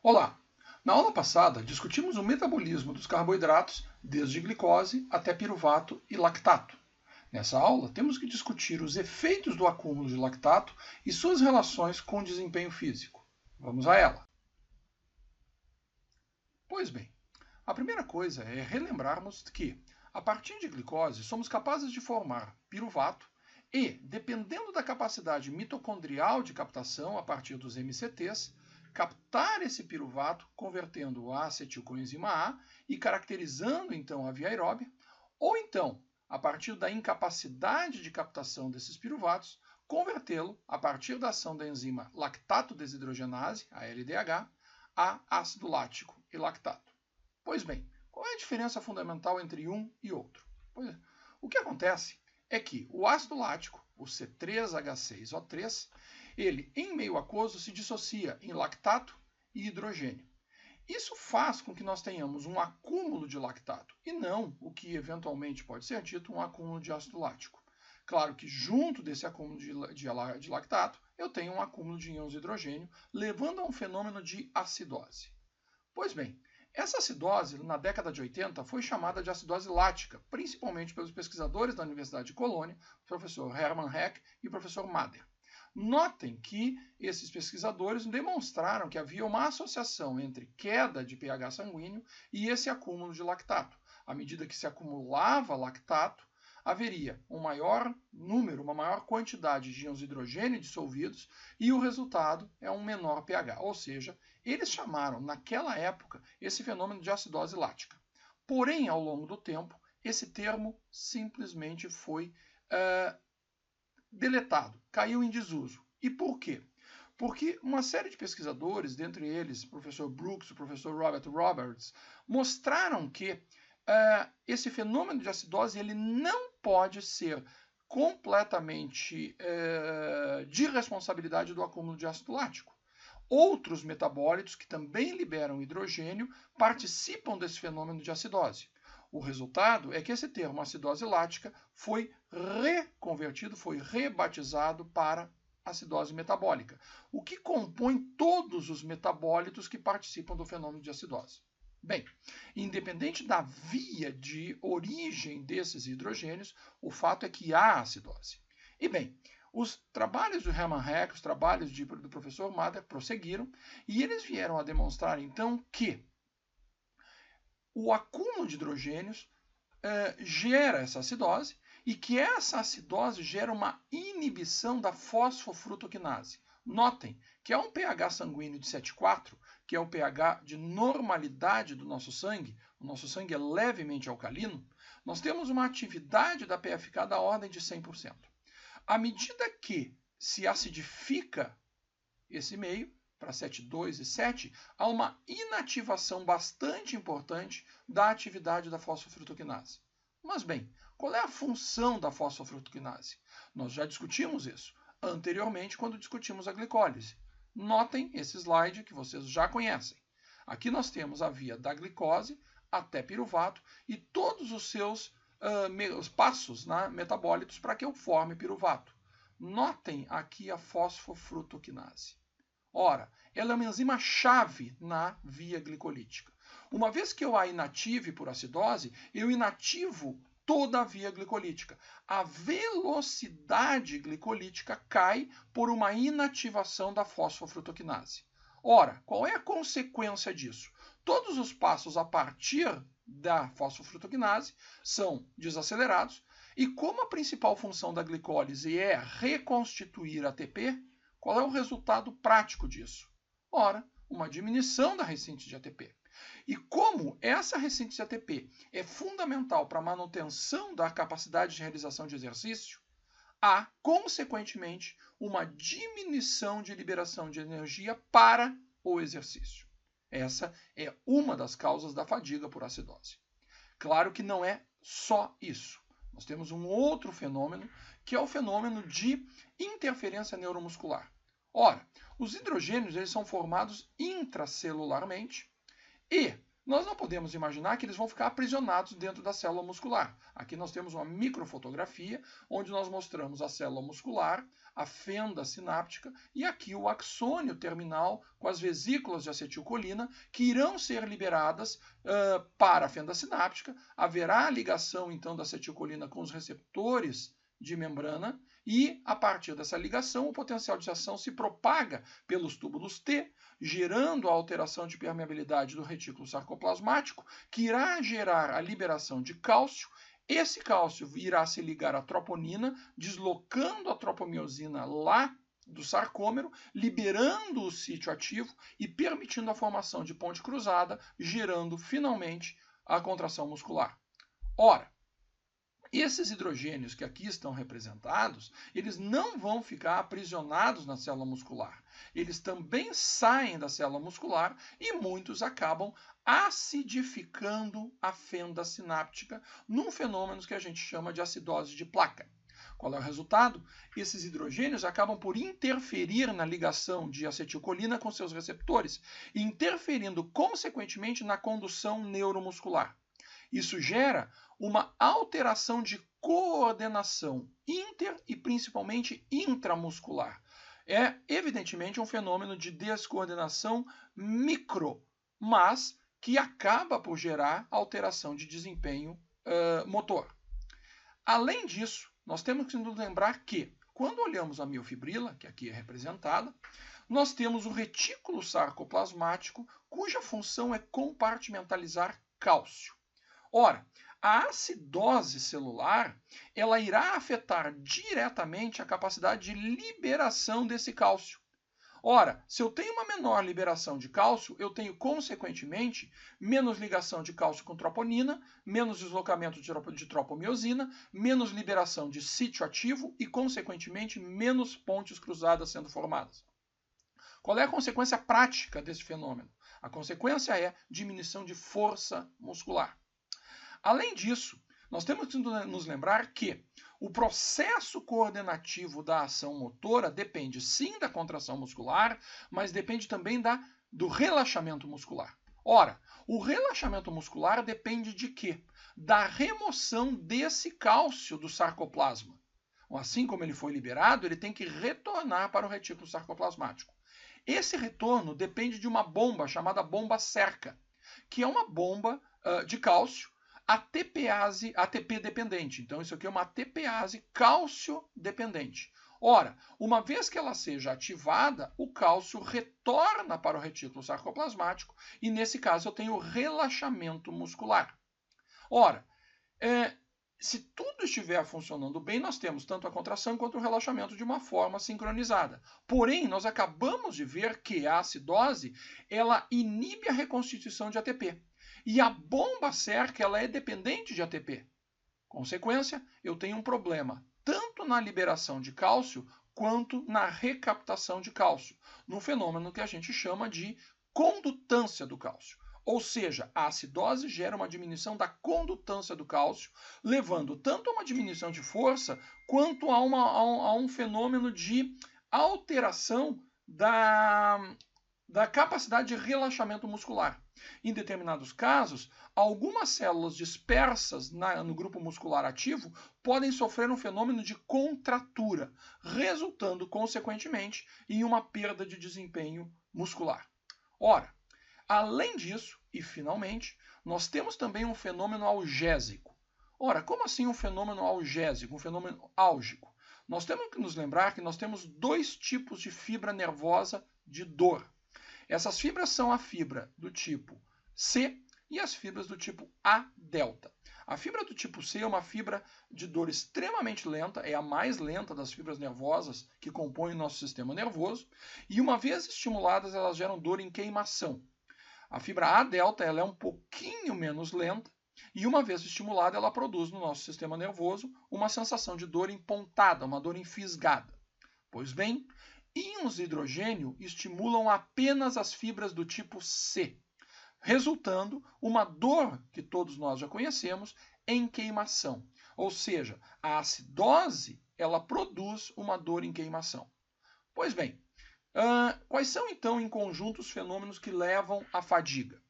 Olá! Na aula passada, discutimos o metabolismo dos carboidratos, desde glicose até piruvato e lactato. Nessa aula, temos que discutir os efeitos do acúmulo de lactato e suas relações com o desempenho físico. Vamos a ela! Pois bem, a primeira coisa é relembrarmos que, a partir de glicose, somos capazes de formar piruvato e, dependendo da capacidade mitocondrial de captação a partir dos MCTs, captar esse piruvato, convertendo a acetilcoenzima A e caracterizando então a via aeróbia, ou então, a partir da incapacidade de captação desses piruvatos, convertê-lo, a partir da ação da enzima lactato desidrogenase, a LDH, a ácido lático e lactato. Pois bem, qual é a diferença fundamental entre um e outro? O que acontece é que o ácido lático, o C3H6O3, ele, em meio aquoso, se dissocia em lactato e hidrogênio. Isso faz com que nós tenhamos um acúmulo de lactato e não o que eventualmente pode ser dito um acúmulo de ácido lático. Claro que junto desse acúmulo de lactato, eu tenho um acúmulo de íons de hidrogênio, levando a um fenômeno de acidose. Pois bem, essa acidose, na década de 80, foi chamada de acidose lática, principalmente pelos pesquisadores da Universidade de Colônia, o professor Hermann Heck e o professor Mader. Notem que esses pesquisadores demonstraram que havia uma associação entre queda de pH sanguíneo e esse acúmulo de lactato. À medida que se acumulava lactato, haveria um maior número, uma maior quantidade de íons de hidrogênio dissolvidos e o resultado é um menor pH, ou seja, eles chamaram naquela época esse fenômeno de acidose lática. Porém, ao longo do tempo, esse termo simplesmente foi deletado, caiu em desuso. E por quê? Porque uma série de pesquisadores, dentre eles o professor Brooks e o professor Robert Roberts, mostraram que esse fenômeno de acidose ele não pode ser completamente de responsabilidade do acúmulo de ácido lático. Outros metabólitos que também liberam hidrogênio participam desse fenômeno de acidose. O resultado é que esse termo acidose lática foi reconvertido, foi rebatizado para acidose metabólica, o que compõe todos os metabólitos que participam do fenômeno de acidose. Bem, independente da via de origem desses hidrogênios, o fato é que há acidose. E bem, os trabalhos do Hermann Heck, os trabalhos do professor Mader prosseguiram e eles vieram a demonstrar então que o acúmulo de hidrogênios gera essa acidose e que essa acidose gera uma inibição da fosfofrutoquinase. Notem que há um pH sanguíneo de 7,4, que é o pH de normalidade do nosso sangue, o nosso sangue é levemente alcalino, nós temos uma atividade da PFK da ordem de 100%. À medida que se acidifica esse meio, para 7,2 e 7, há uma inativação bastante importante da atividade da fosfofrutoquinase. Mas bem, qual é a função da fosfofrutoquinase? Nós já discutimos isso anteriormente quando discutimos a glicólise. Notem esse slide que vocês já conhecem. Aqui nós temos a via da glicose até piruvato e todos os seus passos metabólitos para que eu forme piruvato. Notem aqui a fosfofrutoquinase. Ora, ela é uma enzima-chave na via glicolítica. Uma vez que eu a inative por acidose, eu inativo toda a via glicolítica. A velocidade glicolítica cai por uma inativação da fosfofrutoquinase. Ora, qual é a consequência disso? Todos os passos a partir da fosfofrutoquinase são desacelerados e como a principal função da glicólise é reconstituir ATP, qual é o resultado prático disso? Ora, uma diminuição da recinte de ATP. E como essa recinte de ATP é fundamental para a manutenção da capacidade de realização de exercício, há, consequentemente, uma diminuição de liberação de energia para o exercício. Essa é uma das causas da fadiga por acidose. Claro que não é só isso. Nós temos um outro fenômeno, que é o fenômeno de interferência neuromuscular. Ora, os hidrogênios eles são formados intracelularmente e nós não podemos imaginar que eles vão ficar aprisionados dentro da célula muscular. Aqui nós temos uma microfotografia, onde nós mostramos a célula muscular, a fenda sináptica e aqui o axônio terminal com as vesículas de acetilcolina que irão ser liberadas para a fenda sináptica. Haverá a ligação, então, da acetilcolina com os receptores de membrana e, a partir dessa ligação, o potencial de ação se propaga pelos túbulos T, gerando a alteração de permeabilidade do retículo sarcoplasmático, que irá gerar a liberação de cálcio. Esse cálcio irá se ligar à troponina, deslocando a tropomiosina lá do sarcômero, liberando o sítio ativo e permitindo a formação de ponte cruzada, gerando finalmente a contração muscular. Ora, esses hidrogênios que aqui estão representados, eles não vão ficar aprisionados na célula muscular. Eles também saem da célula muscular e muitos acabam acidificando a fenda sináptica num fenômeno que a gente chama de acidose de placa. Qual é o resultado? Esses hidrogênios acabam por interferir na ligação de acetilcolina com seus receptores, interferindo consequentemente na condução neuromuscular. Isso gera uma alteração de coordenação inter e principalmente intramuscular. É evidentemente um fenômeno de descoordenação micro, mas que acaba por gerar alteração de desempenho motor. Além disso, nós temos que nos lembrar que, quando olhamos a miofibrila, que aqui é representada, nós temos o retículo sarcoplasmático, cuja função é compartimentalizar cálcio. Ora, a acidose celular, ela irá afetar diretamente a capacidade de liberação desse cálcio. Ora, se eu tenho uma menor liberação de cálcio, eu tenho, consequentemente, menos ligação de cálcio com troponina, menos deslocamento de tropomiosina, menos liberação de sítio ativo e, consequentemente, menos pontes cruzadas sendo formadas. Qual é a consequência prática desse fenômeno? A consequência é diminuição de força muscular. Além disso, nós temos que nos lembrar que o processo coordenativo da ação motora depende sim da contração muscular, mas depende também do relaxamento muscular. Ora, o relaxamento muscular depende de quê? Da remoção desse cálcio do sarcoplasma. Assim como ele foi liberado, ele tem que retornar para o retículo sarcoplasmático. Esse retorno depende de uma bomba chamada bomba cerca, que é uma bomba de cálcio ATP dependente. Então, isso aqui é uma ATPase cálcio dependente. Ora, uma vez que ela seja ativada, o cálcio retorna para o retículo sarcoplasmático e, nesse caso, eu tenho relaxamento muscular. Ora, se tudo estiver funcionando bem, nós temos tanto a contração quanto o relaxamento de uma forma sincronizada. Porém, nós acabamos de ver que a acidose ela inibe a reconstituição de ATP. E a bomba cerca ela é dependente de ATP. Consequência, eu tenho um problema tanto na liberação de cálcio quanto na recaptação de cálcio, num fenômeno que a gente chama de condutância do cálcio. Ou seja, a acidose gera uma diminuição da condutância do cálcio, levando tanto a uma diminuição de força quanto a um fenômeno de alteração da capacidade de relaxamento muscular. Em determinados casos, algumas células dispersas no grupo muscular ativo podem sofrer um fenômeno de contratura, resultando, consequentemente, em uma perda de desempenho muscular. Ora, além disso, e finalmente, nós temos também um fenômeno algésico. Ora, como assim um fenômeno algésico, um fenômeno álgico? Nós temos que nos lembrar que nós temos dois tipos de fibra nervosa de dor. Essas fibras são a fibra do tipo C e as fibras do tipo A delta. A fibra do tipo C é uma fibra de dor extremamente lenta, é a mais lenta das fibras nervosas que compõem o nosso sistema nervoso, e uma vez estimuladas, elas geram dor em queimação. A fibra A delta ela é um pouquinho menos lenta, e uma vez estimulada, ela produz no nosso sistema nervoso uma sensação de dor empontada, uma dor enfisgada. Pois bem, íons de hidrogênio estimulam apenas as fibras do tipo C, resultando uma dor que todos nós já conhecemos em queimação. Ou seja, a acidose ela produz uma dor em queimação. Pois bem, quais são então em conjunto os fenômenos que levam à fadiga?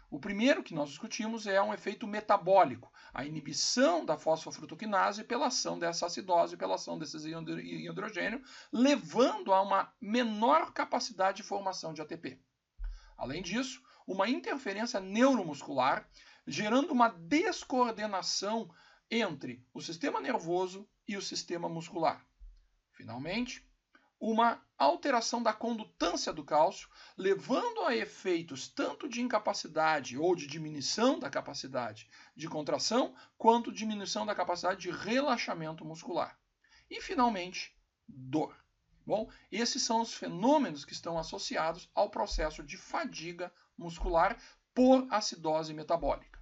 O primeiro que nós discutimos é um efeito metabólico, a inibição da fosfofrutoquinase pela ação dessa acidose, pela ação desses hidrogênio, levando a uma menor capacidade de formação de ATP. Além disso, uma interferência neuromuscular, gerando uma descoordenação entre o sistema nervoso e o sistema muscular. Finalmente, uma alteração da condutância do cálcio, levando a efeitos tanto de incapacidade ou de diminuição da capacidade de contração, quanto diminuição da capacidade de relaxamento muscular. E, finalmente, dor. Bom, esses são os fenômenos que estão associados ao processo de fadiga muscular por acidose metabólica.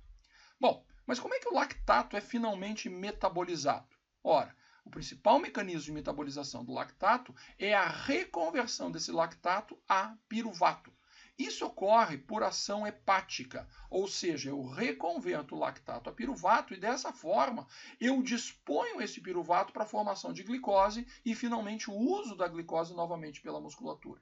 Bom, mas como é que o lactato é finalmente metabolizado? Ora, o principal mecanismo de metabolização do lactato é a reconversão desse lactato a piruvato. Isso ocorre por ação hepática, ou seja, eu reconverto o lactato a piruvato e dessa forma eu disponho esse piruvato para a formação de glicose e finalmente o uso da glicose novamente pela musculatura.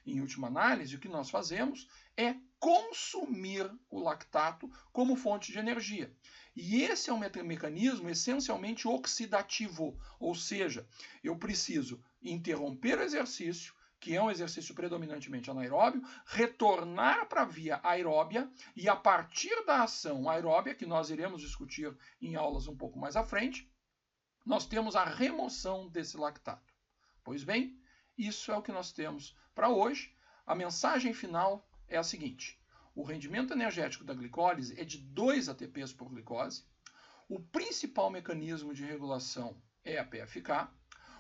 Em última análise, o que nós fazemos é consumir o lactato como fonte de energia. E esse é um mecanismo essencialmente oxidativo, ou seja, eu preciso interromper o exercício, que é um exercício predominantemente anaeróbio, retornar para a via aeróbia e a partir da ação aeróbia, que nós iremos discutir em aulas um pouco mais à frente, nós temos a remoção desse lactato. Pois bem, isso é o que nós temos para hoje. A mensagem final é a seguinte: o rendimento energético da glicólise é de 2 ATPs por glicose. O principal mecanismo de regulação é a PFK.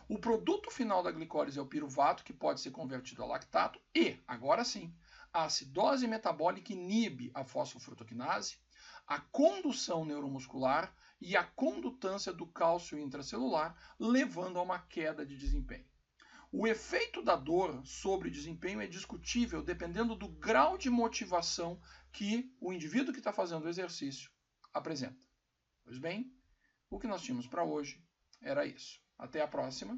O produto final da glicólise é o piruvato, que pode ser convertido a lactato. E, agora sim, a acidose metabólica inibe a fosfofrutoquinase, a condução neuromuscular e a condutância do cálcio intracelular, levando a uma queda de desempenho. O efeito da dor sobre o desempenho é discutível dependendo do grau de motivação que o indivíduo que está fazendo o exercício apresenta. Pois bem, o que nós tínhamos para hoje era isso. Até a próxima.